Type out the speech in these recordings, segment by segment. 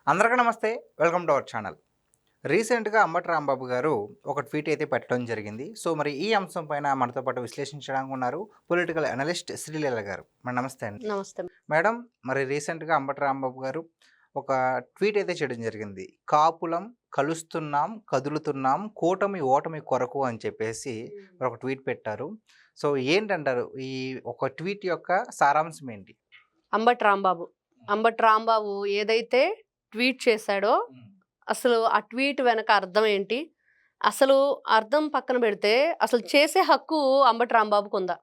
అందరికీ నమస్తే. Welcome to our channel. రీసెంట్‌గా అంబటి రాంబాబు గారు ఒక ట్వీట్ అయితే పెట్టడం జరిగింది. సో, మరి ఈ అంశం పైన మనతో పాటు విశ్లేషించడానికి ఉన్నారు పొలిటికల్ అనలిస్ట్ శ్రీలీల గారు. మేడం నమస్తే అండి. నమస్తే. మేడం, మరి రీసెంట్‌గా అంబటి రాంబాబు గారు ఒక ట్వీట్ అయితే చేయడం జరిగింది. కాపులం కలుస్తున్నాం, కదులుతున్నాం, కూటమి ఓటమి కొరకు అని చెప్పేసి ఒక ట్వీట్ పెట్టారు. సో, ఏంటంటారు? ఈ ఒక ట్వీట్ యొక్క సారాంశం ఏంటి? అంబటి రాంబాబు. అంబటి రాంబాబు ఏదైతే ట్వీట్ చేశాడో, అసలు ఆ ట్వీట్ వెనక అర్థం ఏంటి? అసలు అర్థం పక్కన పెడితే, అసలు చేసే హక్కు అంబటి రాంబాబుకుందా?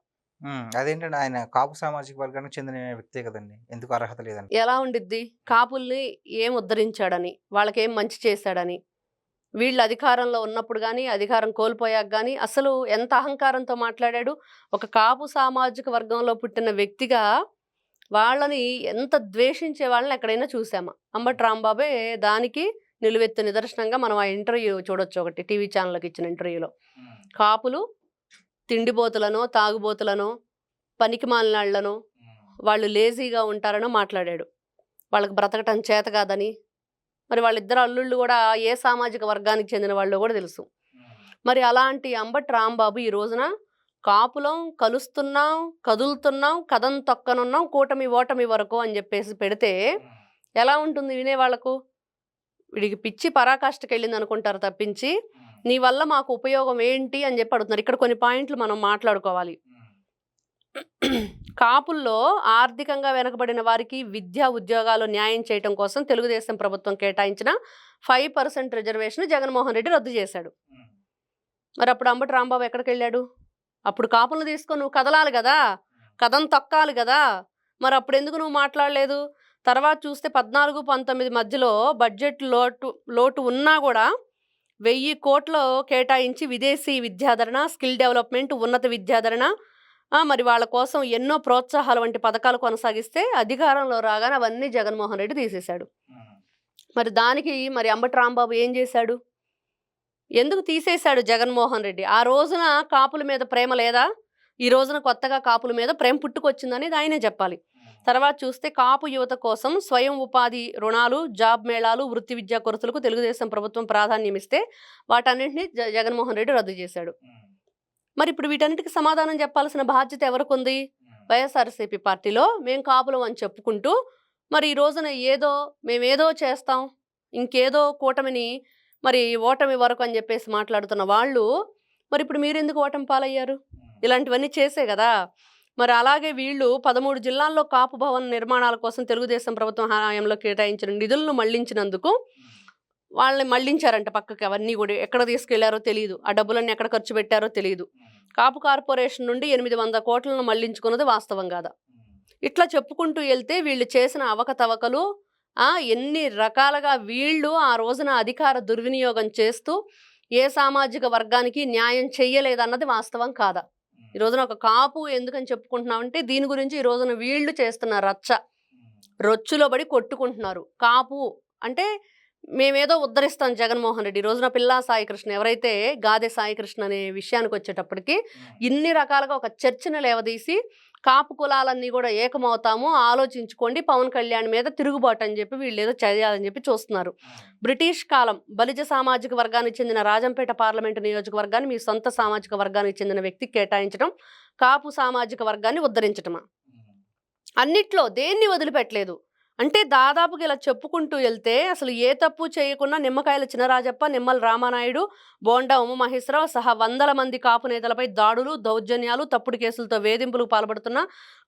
అదేంటండి, ఆయన కాపు సామాజిక వర్గానికి చెందిన వ్యక్తే కదండీ! ఎందుకు అర్హత లేదండి? ఎలా ఉండిద్ది? కాపుల్ని ఏం ఉద్ధరించాడని, వాళ్ళకేం మంచి చేశాడని, వీళ్ళు అధికారంలో ఉన్నప్పుడు గానీ, అధికారం కోల్పోయాక గానీ, అసలు ఎంత అహంకారంతో మాట్లాడాడు? ఒక కాపు సామాజిక వర్గంలో పుట్టిన వ్యక్తిగా వాళ్ళని ఎంత ద్వేషించే వాళ్ళని ఎక్కడైనా చూసామా? అంబటి రాంబాబే దానికి నిలువెత్తు నిదర్శనంగా మనం ఆ ఇంటర్వ్యూ చూడొచ్చు, ఒకటి టీవీ ఛానల్‌కి ఇచ్చిన ఇంటర్వ్యూలో. కాపులు తిండిబోతులనో, తాగుబోతులనో, పనికిమాలినోళ్ళనో, వాళ్ళు లేజీగా ఉంటారనో మాట్లాడాడు. వాళ్ళకి బ్రతకటం చేత కాదని. మరి వాళ్ళిద్దరు అల్లుళ్ళు గూడా ఏ సామాజిక వర్గానికి చెందిన వాళ్ళో గూడా తెలుసు. మరి అలాంటి అంబటి రాంబాబు ఈ రోజున కాపులం కలుస్తున్నాం, కదులుతున్నాం, కదం తొక్కనున్నాం, కూటమి ఓటమి వరకు అని జెప్పేసి పెడితే ఎలా ఉంటుంది వినేవాళ్ళకు? వీడికి పిచ్చి పరాకాష్ఠకెళ్ళిందనుకుంటారు తప్పించి, నీ వల్ల మాకు ఉపయోగం ఏంటి అని జెప్పి అడుగుతున్నారు. ఇక్కడ కొన్ని పాయింట్లు మనం మాట్లాడుకోవాలి. కాపుల్లో ఆర్థికంగా వెనకబడిన వారికి విద్యా, ఉద్యోగాలు న్యాయం చేయటం కోసం తెలుగుదేశం ప్రభుత్వం కేటాయించిన 5% రిజర్వేషన్ జగన్మోహన్ రెడ్డి రద్దు చేశాడు. మరి అప్పుడు అంబటి రాంబాబు ఎక్కడికెళ్ళాడు? అప్పుడు కాపులను తీసుకొని నువ్వు కదలాలి గదా! కదం తొక్కాలి గదా! మరి అప్పుడెందుకు నువ్వు మాట్లాడలేదు? తర్వాత చూస్తే 14, 19 మధ్యలో బడ్జెట్ లోటు ఉన్నా గూడా 1000 కోట్లు కేటాయించి విదేశీ విద్యాధరణ, స్కిల్ డెవలప్‌మెంట్, ఉన్నత విద్యాధరణ, మరి వాళ్ళ కోసం ఎన్నో ప్రోత్సాహాలు వంటి పథకాలు కొనసాగిస్తే అధికారంలో రాగానే అవన్నీ జగన్మోహన్ రెడ్డి తీసేశాడు. మరి దానికి మరి అంబటి రాంబాబు ఏం చేశాడు? ఎందుకు తీసేశాడు జగన్మోహన్ రెడ్డి? ఆ రోజున కాపుల మీద ప్రేమ లేదా? ఈ రోజున కొత్తగా కాపుల మీద ప్రేమ పుట్టుకొచ్చిందనేది ఆయనే చెప్పాలి. తర్వాత చూస్తే కాపు యువత కోసం స్వయం ఉపాధి రుణాలు, జాబ్ మేళాలు, వృత్తి విద్యా కొరతలకు తెలుగుదేశం ప్రభుత్వం ప్రాధాన్యం ఇస్తే వాటన్నింటినీ జగన్మోహన్ రెడ్డి రద్దు చేశాడు. మరి ఇప్పుడు వీటన్నిటికి సమాధానం చెప్పాల్సిన బాధ్యత ఎవరికుంది? వైఎస్ఆర్సీపీ పార్టీలో మేము కాపులం అని చెప్పుకుంటూ మరి ఈ రోజున మేమేదో చేస్తాం, ఇంకేదో కూటమిని మరి ఓటమి వరకు అని చెప్పేసి మాట్లాడుతున్న వాళ్ళు మరి ఇప్పుడు మీరెందుకు ఓటమి పాలయ్యారు? ఇలాంటివన్నీ చేసే కదా. మరి అలాగే వీళ్ళు 13 జిల్లాల్లో కాపు భవన్ నిర్మాణాల కోసం తెలుగుదేశం ప్రభుత్వం హయాంలో కేటాయించిన నిధులను మళ్లించినందుకు వాళ్ళని మళ్లించారంట పక్కకి. అవన్నీ కూడా ఎక్కడ తీసుకెళ్లారో తెలియదు, ఆ డబ్బులన్నీ ఎక్కడ ఖర్చు పెట్టారో తెలియదు. కాపు కార్పొరేషన్ నుండి 800 కోట్లను మళ్లించుకున్నది వాస్తవం కాదా? ఇట్లా చెప్పుకుంటూ వెళ్తే వీళ్ళు చేసిన అవకతవకలు ఎన్ని రకాలుగా వీళ్ళు ఆ రోజున అధికార దుర్వినియోగం చేస్తూ ఏ సామాజిక వర్గానికి న్యాయం చెయ్యలేదన్నది వాస్తవం కాదా? ఈ రోజున ఒక కాపు ఎందుకని చెప్పుకుంటున్నామంటే దీని గురించి ఈ రోజున వీళ్ళు చేస్తున్న రొచ్చులో పడి కొట్టుకుంటున్నారు. కాపు అంటే మేమేదో ఉద్ధరిస్తాం జగన్మోహన్ రెడ్డి. ఈ రోజున పిల్లా సాయికృష్ణ, ఎవరైతే గాదె సాయికృష్ణ అనే విషయానికి వచ్చేటప్పటికి ఇన్ని రకాలుగా ఒక చర్చను లేవదీసి కాపు కులాలన్నీ కూడా ఏకమవుతాము, ఆలోచించుకోండి, పవన్ కళ్యాణ్ మీద తిరుగుబాటు అని చెప్పి వీళ్ళు ఏదో చేయాలని చెప్పి చూస్తున్నారు. బ్రిటిష్ కాలం బలిజ సామాజిక వర్గానికి చెందిన రాజంపేట పార్లమెంటు నియోజకవర్గాన్ని మీ సొంత సామాజిక వర్గానికి చెందిన వ్యక్తికి కేటాయించడం కాపు సామాజిక వర్గాన్ని ఉద్ధరించటమా? అన్నిట్లో దేన్ని వదిలిపెట్టలేదు. అంటే దాదాపుగా ఇలా చెప్పుకుంటూ వెళ్తే అసలు ఏ తప్పు చేయకుండా నిమ్మకాయల చినరాజప్ప, నిమ్మల రామానాయుడు, బోండా ఉమామహేశ్వరరావు సహా వందల మంది కాపు నేతలపై దాడులు, దౌర్జన్యాలు, తప్పుడు కేసులతో వేధింపులకు పాల్పడుతున్న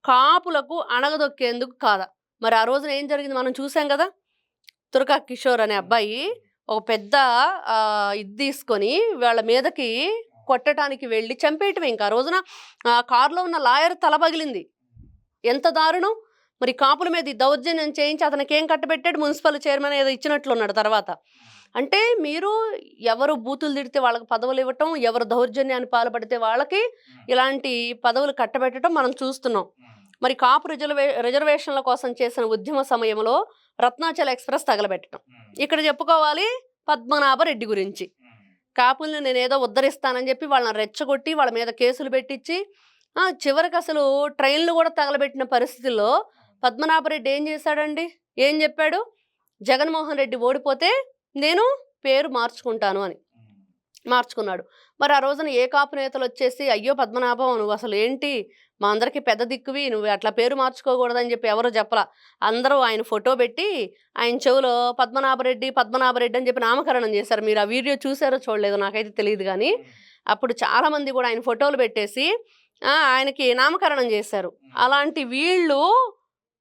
కాపులకు అణగదొక్కేందుకు కాదా? మరి ఆ రోజున ఏం జరిగింది మనం చూసాం కదా. తురకా కిషోర్ అనే అబ్బాయి ఒక పెద్ద ఇది తీసుకొని వాళ్ళ మీదకి కొట్టడానికి వెళ్ళి చంపేయటమే. ఇంకా ఆ రోజున కారులో ఉన్న లాయర్ తల పగిలింది. ఎంత దారుణం! మరి కాపుల మీద దౌర్జన్యం చేయించి అతనికి ఏం కట్టబెట్టాడు? మున్సిపల్ చైర్మన్ ఏదో ఇచ్చినట్లున్నాడు తర్వాత. అంటే మీరు ఎవరు బూతులు తిడితే వాళ్ళకి పదవులు ఇవ్వటం, ఎవరు దౌర్జన్యాన్ని పాల్పడితే వాళ్ళకి ఇలాంటి పదవులు కట్టబెట్టడం మనం చూస్తున్నాం. మరి కాపు రిజర్వేషన్ల కోసం చేసిన ఉద్యమ సమయంలో రత్నాచల ఎక్స్ప్రెస్ తగలబెట్టడం. ఇక్కడ చెప్పుకోవాలి పద్మనాభరెడ్డి గురించి. కాపుల్ని నేనేదో ఉద్ధరిస్తానని చెప్పి వాళ్ళని రెచ్చగొట్టి వాళ్ళ మీద కేసులు పెట్టించి చివరికి అసలు ట్రైన్లు కూడా తగలబెట్టిన పరిస్థితుల్లో పద్మనాభరెడ్డి ఏం చేశాడండి? ఏం చెప్పాడు? జగన్మోహన్ రెడ్డి ఓడిపోతే నేను పేరు మార్చుకుంటాను అని మార్చుకున్నాడు. మరి ఆ రోజున ఏ కాపు నేతలు వచ్చేసి అయ్యో పద్మనాభం నువ్వు అసలు ఏంటి మా అందరికీ పెద్ద దిక్కువి, నువ్వు అట్లా పేరు మార్చుకోకూడదని చెప్పి ఎవరు చెప్పలా. అందరూ ఆయన ఫోటో పెట్టి ఆయన చెవులో పద్మనాభరెడ్డి పద్మనాభరెడ్డి అని చెప్పి నామకరణం చేశారు. మీరు ఆ వీడియో చూసారో చూడలేదో నాకైతే తెలియదు, కానీ అప్పుడు చాలామంది కూడా ఆయన ఫోటోలు పెట్టేసి ఆయనకి నామకరణం చేశారు. అలాంటి వీళ్ళు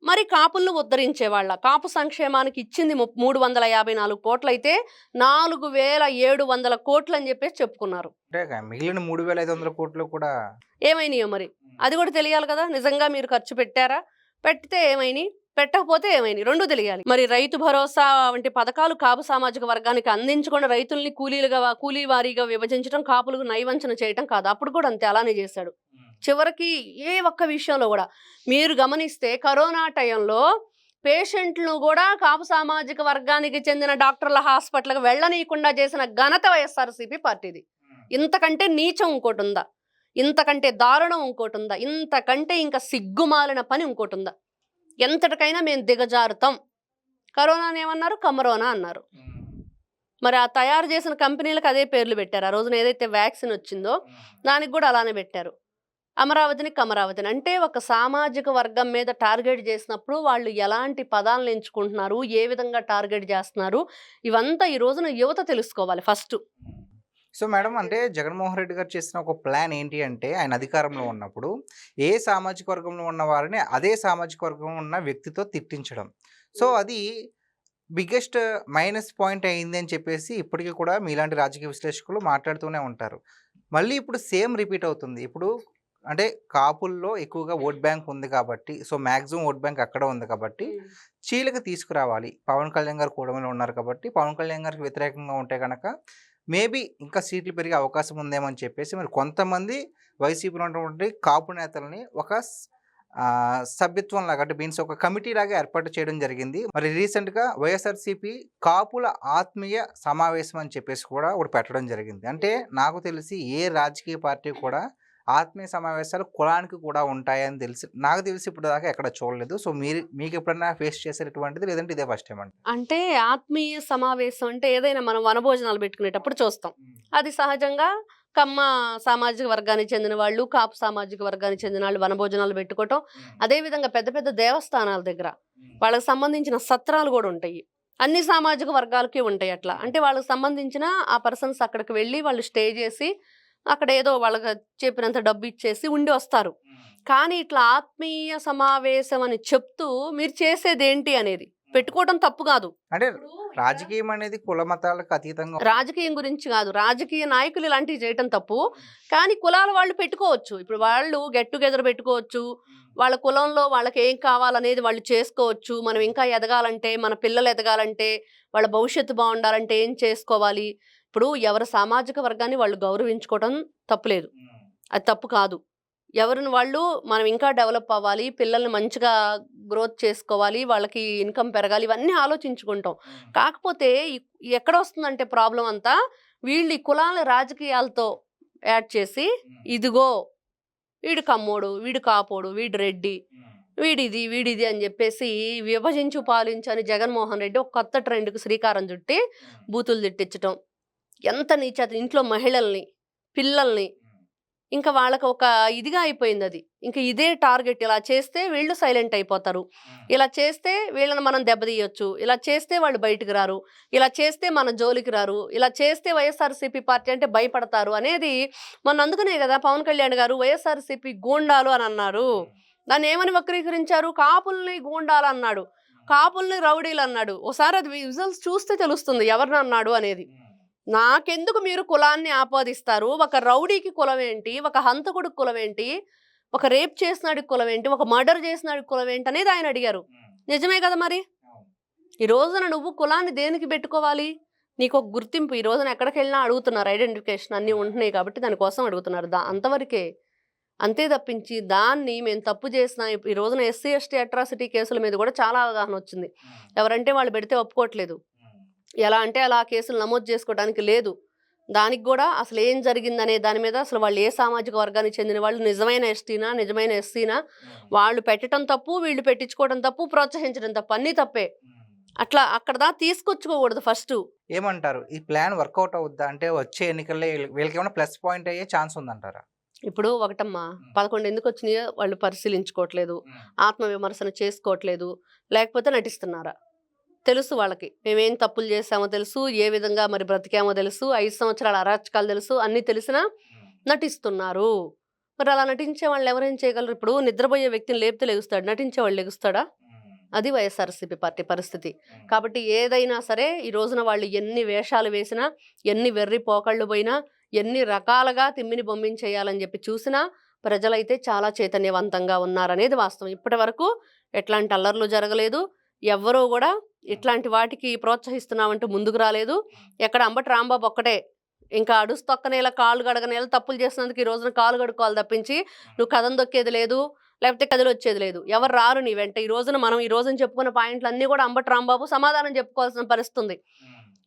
మరి కాపులను ఉద్ధరించేవాళ్ళ. కాపు సంక్షేమానికి ఇచ్చింది 354 కోట్లు అయితే 4700 కోట్లు అని చెప్పేసి చెప్పుకున్నారు. అంటే మిగిలిన 3500 కోట్లు కూడా ఏమైనాయో మరి అది కూడా తెలియాలి కదా. నిజంగా మీరు ఖర్చు పెట్టారా, పెడితే ఏమైనాయి, పెట్టకపోతే ఏమైనాయి, రెండు తెలియాలి. మరి రైతు భరోసా వంటి పథకాలు కాపు సామాజిక వర్గానికి అందించకుండా రైతుల్ని కూలీ వారీగా విభజించడం, కాపులకు నైవంచన చేయటం కాదు. అప్పుడు కూడా అంతే, అలానే చేశాడు. చివరికి ఏ ఒక్క విషయంలో కూడా మీరు గమనిస్తే కరోనా టైంలో పేషెంట్లను కూడా కాపు సామాజిక వర్గానికి చెందిన డాక్టర్ల హాస్పిటల్కి వెళ్ళనీయకుండా చేసిన ఘనత వైఎస్ఆర్సీపీ పార్టీది. ఇంతకంటే నీచం ఇంకోటి ఉందా, ఇంతకంటే దారుణం ఇంకోటి ఉందా, ఇంతకంటే ఇంకా సిగ్గుమాలిన పని ఇంకోటి ఉందా? ఎంతటికైనా మేము దిగజారుతాం. కరోనాని ఏమన్నారు, కమరోనా అన్నారు. మరి ఆ తయారు చేసిన కంపెనీలకు అదే పేర్లు పెట్టారు. ఆ రోజున ఏదైతే వ్యాక్సిన్ వచ్చిందో దానికి కూడా అలానే పెట్టారు, అమరావతిని కమరావతిని. అంటే ఒక సామాజిక వర్గం మీద టార్గెట్ చేసినప్పుడు వాళ్ళు ఎలాంటి పదాలను ఎంచుకుంటున్నారు, ఏ విధంగా టార్గెట్ చేస్తున్నారు, ఇవంతా ఈ రోజున యువత తెలుసుకోవాలి ఫస్ట్. సో మేడం, అంటే జగన్మోహన్ రెడ్డి గారు చేసిన ఒక ప్లాన్ ఏంటి అంటే, ఆయన అధికారంలో ఉన్నప్పుడు ఏ సామాజిక వర్గంలో ఉన్న వారిని అదే సామాజిక వర్గంలో ఉన్న వ్యక్తితో తిట్టించడం. సో అది బిగ్గెస్ట్ మైనస్ పాయింట్ అయింది అని చెప్పేసి ఇప్పటికీ కూడా మీలాంటి రాజకీయ విశ్లేషకులు మాట్లాడుతూనే ఉంటారు. మళ్ళీ ఇప్పుడు సేమ్ రిపీట్ అవుతుంది. ఇప్పుడు అంటే కాపుల్లో ఎక్కువగా ఓట్ బ్యాంక్ ఉంది కాబట్టి, సో మ్యాక్సిమం ఓట్ బ్యాంక్ అక్కడ ఉంది కాబట్టి చీలిక తీసుకురావాలి. పవన్ కళ్యాణ్ గారు కూడమిలో ఉన్నారు కాబట్టి పవన్ కళ్యాణ్ గారికి వ్యతిరేకంగా ఉంటే కనుక మేబీ ఇంకా సీట్లు పెరిగే అవకాశం ఉందేమో అని చెప్పేసి మరి కొంతమంది వైసీపీలో ఉన్నటువంటి కాపు నేతల్ని ఒక సభ్యత్వం లాగా, అంటే మీన్స్ ఒక కమిటీ లాగా ఏర్పాటు చేయడం జరిగింది. మరి రీసెంట్గా వైఎస్ఆర్సీపీ కాపుల ఆత్మీయ సమావేశం అని చెప్పేసి కూడా ఒకటి పెట్టడం జరిగింది. అంటే నాకు తెలిసి ఏ రాజకీయ పార్టీ కూడా ఆత్మీయ సమావేశాలు కులానికి కూడా ఉంటాయని నాకు తెలిసి ఇప్పుడు దాకా ఎక్కడ చూడలేదు. సో మీకు ఎప్పుడైనా ఫేస్ చేసేటటువంటిది, లేదంటే ఇదే ఫస్ట్ టైం? అంటే ఆత్మీయ సమావేశం అంటే ఏదైనా మనం వనభోజనాలు పెట్టుకునేటప్పుడు చూస్తాం. అది సహజంగా కమ్మ సామాజిక వర్గానికి చెందిన వాళ్ళు, కాపు సామాజిక వర్గానికి చెందిన వాళ్ళు వనభోజనాలు పెట్టుకోవటం. అదేవిధంగా పెద్ద పెద్ద దేవస్థానాల దగ్గర వాళ్ళకి సంబంధించిన సత్రాలు కూడా ఉంటాయి. అన్ని సామాజిక వర్గాలకి ఉంటాయి అట్లా. అంటే వాళ్ళకి సంబంధించిన ఆ పర్సన్స్ అక్కడికి వెళ్ళి వాళ్ళు స్టే చేసి అక్కడ ఏదో వాళ్ళకి చెప్పినంత డబ్బు ఇచ్చేసి ఉండి వస్తారు. కానీ ఇట్లా ఆత్మీయ సమావేశం అని చెప్తూ మీరు చేసేది ఏంటి అనేది పెట్టుకోవడం తప్పు కాదు. అంటే రాజకీయం అనేది కుల మతాలకు అతీతంగా, రాజకీయం గురించి కాదు, రాజకీయ నాయకులు ఇలాంటివి చేయటం తప్పు. కానీ కులాల వాళ్ళు పెట్టుకోవచ్చు. ఇప్పుడు వాళ్ళు గెట్ టుగెదర్ పెట్టుకోవచ్చు, వాళ్ళ కులంలో వాళ్ళకి ఏం కావాలనేది వాళ్ళు చేసుకోవచ్చు. మనం ఇంకా ఎదగాలంటే, మన పిల్లలు ఎదగాలంటే, వాళ్ళ భవిష్యత్తు బాగుండాలంటే ఏం చేసుకోవాలి. ఇప్పుడు ఎవరి సామాజిక వర్గాన్ని వాళ్ళు గౌరవించుకోవడం తప్పులేదు, అది తప్పు కాదు. ఎవరిని వాళ్ళు మనం ఇంకా డెవలప్ అవ్వాలి, పిల్లల్ని మంచిగా గ్రోత్ చేసుకోవాలి, వాళ్ళకి ఇన్కమ్ పెరగాలి, ఇవన్నీ ఆలోచించుకుంటాం. కాకపోతే ఎక్కడ వస్తుందంటే ప్రాబ్లం అంతా వీళ్ళు ఈ కులాల రాజకీయాలతో యాడ్ చేసి, ఇదిగో వీడు కమ్మోడు, వీడు కాపోడు, వీడు రెడ్డి, వీడిది అని చెప్పేసి విభజించు పాలించు అని జగన్మోహన్ రెడ్డి ఒక కొత్త ట్రెండ్కి శ్రీకారం చుట్టి బూతులు తిట్టించడం. ఎంత నీచత! ఇంట్లో మహిళల్ని, పిల్లల్ని ఇంకా వాళ్ళకి ఒక ఇదిగా అయిపోయింది అది. ఇంకా ఇదే టార్గెట్. ఇలా చేస్తే వీళ్ళు సైలెంట్ అయిపోతారు, ఇలా చేస్తే వీళ్ళని మనం దెబ్బతీయొచ్చు, ఇలా చేస్తే వాళ్ళు బయటకు రారు, ఇలా చేస్తే మన జోలికి రారు, ఇలా చేస్తే వైఎస్ఆర్సీపీ పార్టీ అంటే భయపడతారు అనేది మొన్న అందుకనే కదా పవన్ కళ్యాణ్ గారు వైఎస్ఆర్సీపీ గూండాలు అని అన్నారు. దాన్ని ఏమని వక్రీకరించారు? కాపుల్ని గూండాలు అన్నాడు, కాపుల్ని రౌడీలు అన్నాడు. ఒకసారి అది విజువల్స్ చూస్తే తెలుస్తుంది ఎవరిని అన్నాడు అనేది. నాకెందుకు మీరు కులాన్ని ఆపాదిస్తారు? ఒక రౌడీకి కులం ఏంటి, ఒక హంతకుడికి కులం ఏంటి, ఒక రేప్ చేసినాడికి కులం ఏంటి, ఒక మర్డర్ చేసినాడికి కులం ఏంటి అనేది ఆయన అడిగారు. నిజమే కదా. మరి ఈ రోజున నువ్వు కులాన్ని దేనికి పెట్టుకోవాలి? నీకు ఒక గుర్తింపు. ఈ రోజున ఎక్కడికి వెళ్ళినా అడుగుతున్నారు, ఐడెంటిఫికేషన్ అన్నీ ఉంటున్నాయి కాబట్టి దానికోసం అడుగుతున్నారు. అంతవరకే, అంతే తప్పించి దాన్ని మేము తప్పు చేసిన ఈ రోజున ఎస్సీ ఎస్టీ అట్రాసిటీ కేసుల మీద కూడా చాలా అవగాహన వచ్చింది. ఎవరంటే వాళ్ళు పెడితే ఒప్పుకోవట్లేదు, ఎలా అంటే అలా కేసులు నమోదు చేసుకోవడానికి లేదు. దానికి కూడా అసలు ఏం జరిగిందనే దాని మీద అసలు వాళ్ళు ఏ సామాజిక వర్గానికి చెందిన వాళ్ళు, నిజమైన ఎస్టీనా నిజమైన ఎస్సీనా, వాళ్ళు పెట్టడం తప్పు, వీళ్ళు పెట్టించుకోవడం తప్పు, ప్రోత్సహించడం తప్పు, అన్నీ తప్పే. అట్లా అక్కడ దాకా తీసుకొచ్చుకోకూడదు ఫస్ట్. ఏమంటారు? ఈ ప్లాన్ వర్కౌట్ అవుద్దా? అంటే వచ్చే ఎన్నికల్లో వీళ్ళకేమైనా ప్లస్ పాయింట్ అయ్యే ఛాన్స్ ఉందంటారా? ఇప్పుడు ఒకటమ్మా, 11 ఎందుకు వచ్చినాయో వాళ్ళు పరిశీలించుకోవట్లేదు, ఆత్మవిమర్శన చేసుకోవట్లేదు, లేకపోతే నటిస్తున్నారా? తెలుసు వాళ్ళకి మేమేం తప్పులు చేసామో తెలుసు, ఏ విధంగా మరి బ్రతికామో తెలుసు, 5 సంవత్సరాల అరాచకాలు తెలుసు, అన్నీ తెలిసినా నటిస్తున్నారు. మరి అలా నటించే వాళ్ళు ఎవరేం చేయగలరు? ఇప్పుడు నిద్రపోయే వ్యక్తిని లేపితే లెగుస్తాడు, నటించే వాళ్ళు లెగుస్తాడా? అది వైఎస్ఆర్సీపీ పార్టీ పరిస్థితి. కాబట్టి ఏదైనా సరే ఈ రోజున వాళ్ళు ఎన్ని వేషాలు వేసినా, ఎన్ని వెర్రి పోకళ్ళు పోయినా, ఎన్ని రకాలుగా తిమ్మిని బొమ్మించేయాలని చెప్పి చూసినా ప్రజలైతే చాలా చైతన్యవంతంగా ఉన్నారనేది వాస్తవం. ఇప్పటి వరకు ఎట్లాంటి అల్లర్లు జరగలేదు. ఎవ్వరూ కూడా ఇట్లాంటి వాటికి ప్రోత్సహిస్తున్నామంటూ ముందుకు రాలేదు. ఎక్కడ అంబటి రాంబాబు ఒక్కటే ఇంకా అడుసు తొక్కనేలా కాళ్ళు గడగనేలా తప్పులు చేసినందుకు ఈ రోజున కాలు కడుక్కోవాలి తప్పించి నువ్వు కథం దొక్కేది లేదు, లేకపోతే కథలు వచ్చేది లేదు. ఎవరు రారు నీ వెంట. ఈ రోజున మనం ఈ రోజున చెప్పుకున్న పాయింట్లు అన్నీ కూడా అంబటి రాంబాబు సమాధానం చెప్పుకోవాల్సిన పరిస్థితి ఉంది.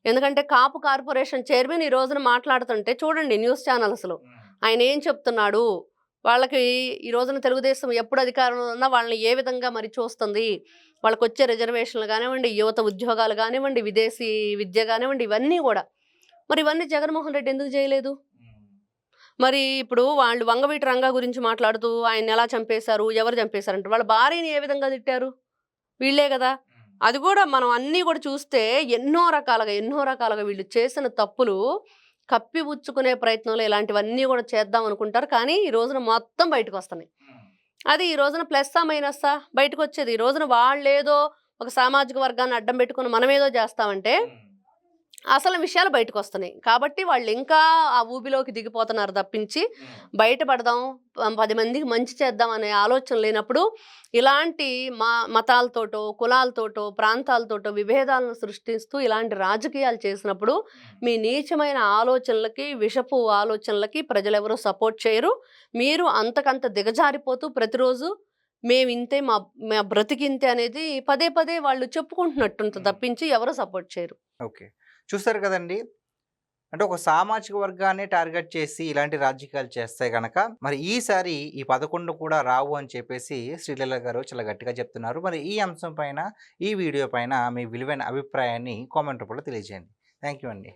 ఎందుకంటే కాపు కార్పొరేషన్ చైర్మన్ ఈ రోజున మాట్లాడుతుంటే చూడండి న్యూస్ ఛానల్స్లో ఆయన ఏం చెప్తున్నాడు. వాళ్ళకి ఈ రోజున తెలుగుదేశం ఎప్పుడు అధికారంలో ఉన్నా వాళ్ళని ఏ విధంగా మరి చూస్తుంది, వాళ్ళకి వచ్చే రిజర్వేషన్లు కానివ్వండి, యువత ఉద్యోగాలు కానివ్వండి, విదేశీ విద్య కానివ్వండి, ఇవన్నీ కూడా మరి ఇవన్నీ జగన్మోహన్ రెడ్డి ఎందుకు చేయలేదు? మరి ఇప్పుడు వాళ్ళు వంగవీటి రంగా గురించి మాట్లాడుతూ ఆయన ఎలా చంపేశారు, ఎవరు చంపేశారంటే వాళ్ళ భార్యని ఏ విధంగా తిట్టారు? వీళ్ళే కదా. అది కూడా మనం అన్నీ కూడా చూస్తే ఎన్నో రకాలుగా వీళ్ళు చేసిన తప్పులు కప్పిపుచ్చుకునే ప్రయత్నంలో ఇలాంటివన్నీ కూడా చేద్దాం అనుకుంటారు. కానీ ఈ రోజున మొత్తం బయటకు వస్తున్నాయి. అది ఈ రోజున ప్లస్సా మైనస్సా బయటకు వచ్చేది. ఈ రోజున వాళ్ళేదో ఒక సామాజిక వర్గాన్ని అడ్డం పెట్టుకుని మనమేదో చేస్తామంటే అసలు విషయాలు బయటకు వస్తున్నాయి. కాబట్టి వాళ్ళు ఇంకా ఆ ఊబిలోకి దిగిపోతున్నారు తప్పించి బయటపడదాం, 10 మందికి మంచి చేద్దాం అనే ఆలోచన లేనప్పుడు ఇలాంటి మతాలతోటో, కులాలతోటో, ప్రాంతాలతోటో విభేదాలను సృష్టిస్తూ ఇలాంటి రాజకీయాలు చేసినప్పుడు మీ నీచమైన ఆలోచనలకి, విషపు ఆలోచనలకి ప్రజలెవరూ సపోర్ట్ చేయరు. మీరు అంతకంత దిగజారిపోతూ ప్రతిరోజు మేమింతే, మా మా బ్రతికింతే అనేది పదే పదే వాళ్ళు చెప్పుకుంటున్నట్టుంటుంది తప్పించి ఎవరు సపోర్ట్ చేయరు. ఓకే. చూసారు కదండి. అంటే ఒక సామాజిక వర్గాన్ని టార్గెట్ చేసి ఇలాంటి రాజకీయాలు చేస్తే గనక మరి ఈసారి ఈ 11 కూడా రావు అని చెప్పేసి శ్రీలీల గారు చాలా గట్టిగా చెప్తున్నారు. మరి ఈ అంశం పైన, ఈ వీడియో పైన మీ విలువైన అభిప్రాయాన్ని కామెంట్ రూపంలో తెలియజేయండి. థ్యాంక్ యూ అండి.